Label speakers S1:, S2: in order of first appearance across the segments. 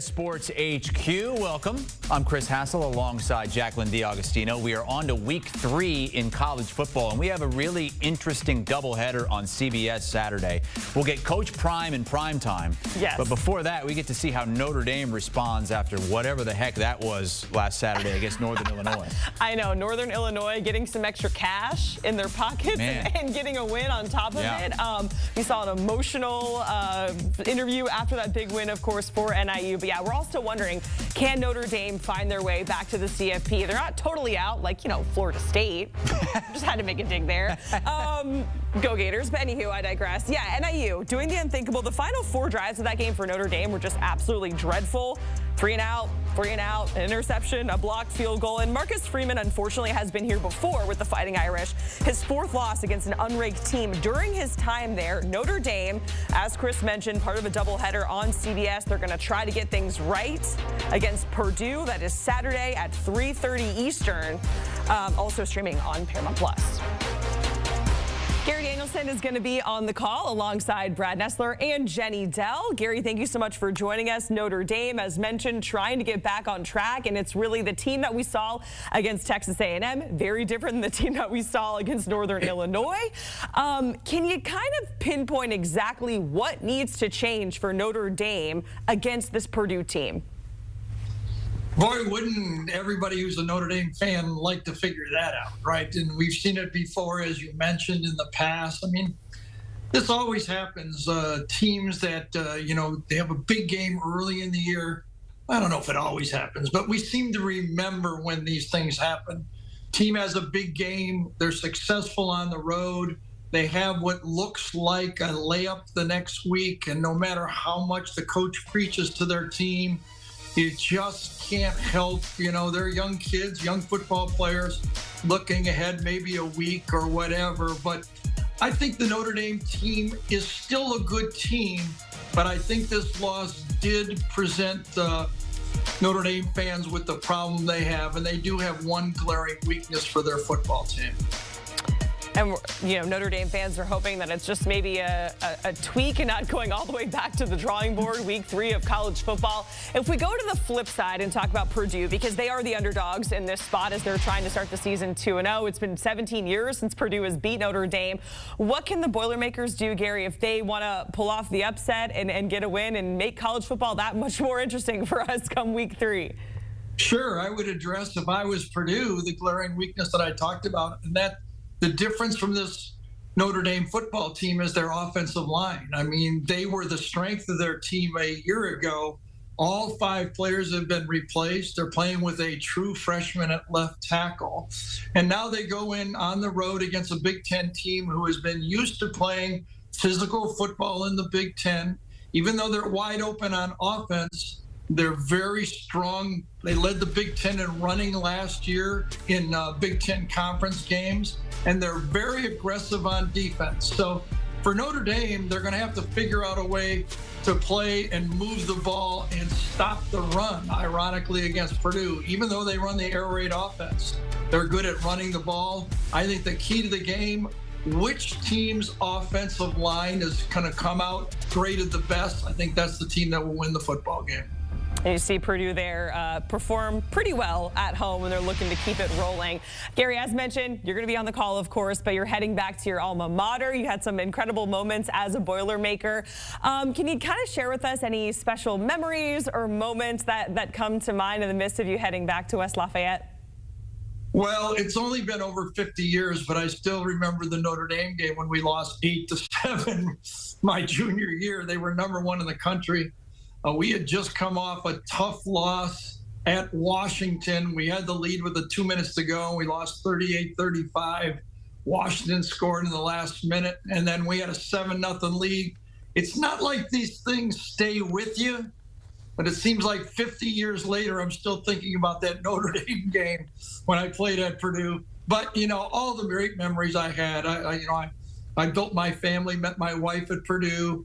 S1: Sports HQ, welcome. I'm Chris Hassel alongside Jacqueline D'Agostino. We are on to week 3 in college football, and we have a really interesting doubleheader on CBS Saturday. We'll get Coach Prime in prime time.
S2: Yes.
S1: But before that, we get to see how Notre Dame responds after whatever the heck that was last Saturday against Northern Illinois.
S2: I know, Northern Illinois getting some extra cash in their pockets and getting a win on top of it. We saw an emotional interview after that big win, of course, for NIU. But yeah, we're all still wondering, can Notre Dame find their way back to the CFP? They're not totally out, like, you know, Florida State. Just had to make a dig there. Go Gators. But anywho, I digress. Yeah, NIU doing the unthinkable. The final 4 drives of that game for Notre Dame were just absolutely dreadful. 3 and out, 3 and out, an interception, a blocked field goal. And Marcus Freeman, unfortunately, has been here before with the Fighting Irish. His 4th loss against an unranked team during his time there. Notre Dame, as Chris mentioned, part of a doubleheader on CBS. They're going to try to get things right against Purdue. That is Saturday at 3:30 Eastern. Also streaming on Paramount Plus. Gary Danielson is going to be on the call alongside Brad Nessler and Jenny Dell. Gary, thank you so much for joining us. Notre Dame, as mentioned, trying to get back on track, and it's really the team that we saw against Texas A&M, very different than the team that we saw against Northern Illinois. Can you kind of pinpoint exactly what needs to change for Notre Dame against this Purdue team?
S3: Boy, wouldn't everybody who's a Notre Dame fan like to figure that out, right? And we've seen it before, as you mentioned, in the past. I mean, this always happens. Teams that, they have a big game early in the year. I don't know if it always happens, but we seem to remember when these things happen. Team has a big game. They're successful on the road. They have what looks like a layup the next week. And no matter how much the coach preaches to their team, you just can't help, they're young kids, young football players looking ahead maybe a week or whatever. But I think the Notre Dame team is still a good team, but I think this loss did present Notre Dame fans with the problem they have, and they do have one glaring weakness for their football team.
S2: And, Notre Dame fans are hoping that it's just maybe a tweak and not going all the way back to the drawing board, week 3 of college football. If we go to the flip side and talk about Purdue, because they are the underdogs in this spot as they're trying to start the season 2-0. It's been 17 years since Purdue has beat Notre Dame. What can the Boilermakers do, Gary, if they want to pull off the upset and get a win and make college football that much more interesting for us come week 3?
S3: Sure, I would address, if I was Purdue, the glaring weakness that I talked about, and that the difference from this Notre Dame football team is their offensive line. I mean, they were the strength of their team a year ago. All 5 players have been replaced. They're playing with a true freshman at left tackle. And now they go in on the road against a Big Ten team who has been used to playing physical football in the Big Ten. Even though they're wide open on offense, they're very strong. They led the Big Ten in running last year in Big Ten conference games, and they're very aggressive on defense. So for Notre Dame, they're going to have to figure out a way to play and move the ball and stop the run, ironically, against Purdue. Even though they run the air raid offense, they're good at running the ball. I think the key to the game, which team's offensive line is going to come out graded the best, I think that's the team that will win the football game.
S2: And you see Purdue there perform pretty well at home, and they're looking to keep it rolling. Gary, as mentioned, you're going to be on the call, of course, but you're heading back to your alma mater. You had some incredible moments as a Boilermaker. Can you kind of share with us any special memories or moments that come to mind in the midst of you heading back to West Lafayette?
S3: Well, it's only been over 50 years, but I still remember the Notre Dame game when we lost 8-7 my junior year. They were #1 in the country. We had just come off a tough loss at Washington. We had the lead with 2 minutes to go. We lost 38-35. Washington scored in the last minute, and then we had a 7-0 lead. It's not like these things stay with you, but it seems like 50 years later, I'm still thinking about that Notre Dame game when I played at Purdue. But, all the great memories I had, I built my family, met my wife at Purdue.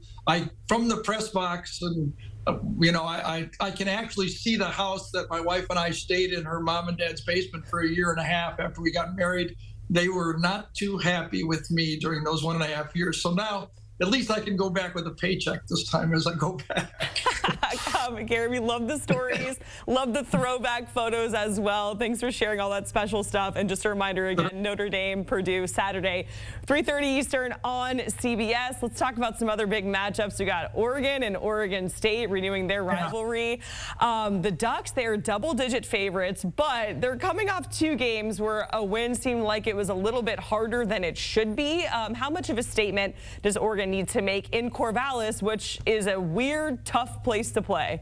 S3: From the press box, and I can actually see the house that my wife and I stayed in, her mom and dad's basement, for a year and a half after we got married. They were not too happy with me during those 1.5 years. So now at least I can go back with a paycheck this time as I go back.
S2: Gary, we love the stories, love the throwback photos as well. Thanks for sharing all that special stuff. And just a reminder again, Notre Dame, Purdue, Saturday, 3:30 Eastern on CBS. Let's talk about some other big matchups. We got Oregon and Oregon State renewing their rivalry. The Ducks, they are double-digit favorites, but they're coming off 2 games where a win seemed like it was a little bit harder than it should be. How much of a statement does Oregon need to make in Corvallis, which is a weird, tough place to play?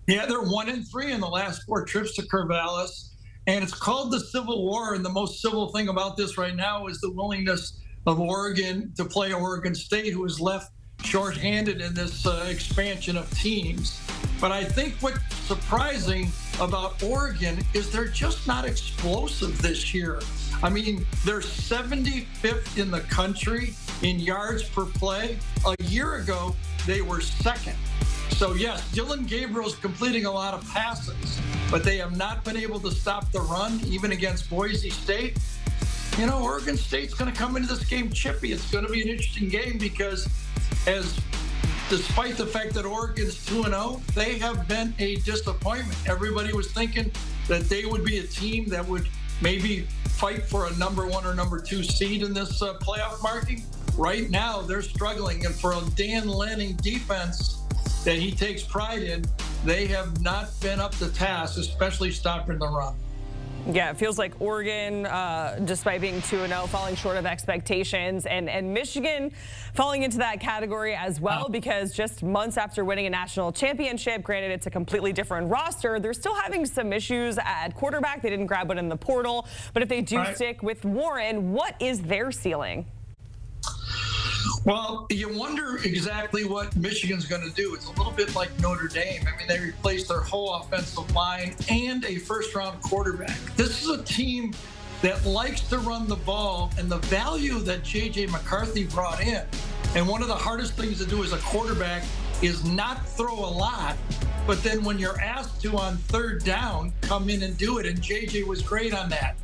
S3: Yeah, they're 1-3 in the last 4 trips to Corvallis, and it's called the Civil War. And the most civil thing about this right now is the willingness of Oregon to play Oregon State, who is left shorthanded in this expansion of teams. But I think what's surprising about Oregon is they're just not explosive this year. I mean, they're 75th in the country in yards per play. A year ago, they were 2nd. So yes, Dylan Gabriel's completing a lot of passes, but they have not been able to stop the run, even against Boise State. You know, Oregon State's going to come into this game chippy. It's going to be an interesting game because despite the fact that Oregon's 2-0, they have been a disappointment. Everybody was thinking that they would be a team that would maybe fight for a number 1 or number 2 seed in this playoff marking. Right now, they're struggling. And for a Dan Lanning defense that he takes pride in, they have not been up to task, especially stopping the run.
S2: Yeah, it feels like Oregon, despite being 2-0, falling short of expectations, and Michigan falling into that category as well, because just months after winning a national championship, granted it's a completely different roster, they're still having some issues at quarterback. They didn't grab one in the portal, but if they do stick with Warren, what is their ceiling?
S3: Well, you wonder exactly what Michigan's going to do. It's a little bit like Notre Dame. I mean, they replaced their whole offensive line and a first-round quarterback. This is a team that likes to run the ball, and the value that J.J. McCarthy brought in. And one of the hardest things to do as a quarterback is not throw a lot, but then when you're asked to on 3rd down, come in and do it. And J.J. was great on that.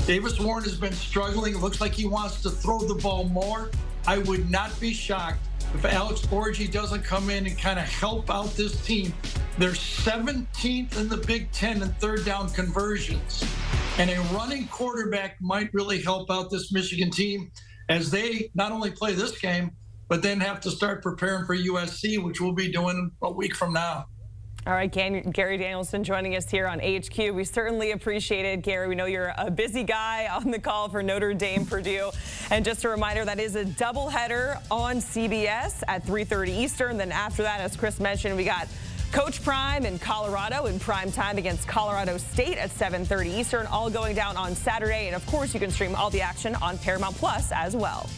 S3: Davis Warren has been struggling. It looks like he wants to throw the ball more. I would not be shocked if Alex Borgi doesn't come in and kind of help out this team. They're 17th in the Big Ten in 3rd down conversions. And a running quarterback might really help out this Michigan team as they not only play this game, but then have to start preparing for USC, which we'll be doing a week from now.
S2: All right, Gary Danielson joining us here on HQ. We certainly appreciate it, Gary. We know you're a busy guy on the call for Notre Dame, Purdue. And just a reminder, that is a doubleheader on CBS at 3:30 Eastern. Then after that, as Chris mentioned, we got Coach Prime in Colorado in prime time against Colorado State at 7:30 Eastern, all going down on Saturday. And of course, you can stream all the action on Paramount Plus as well.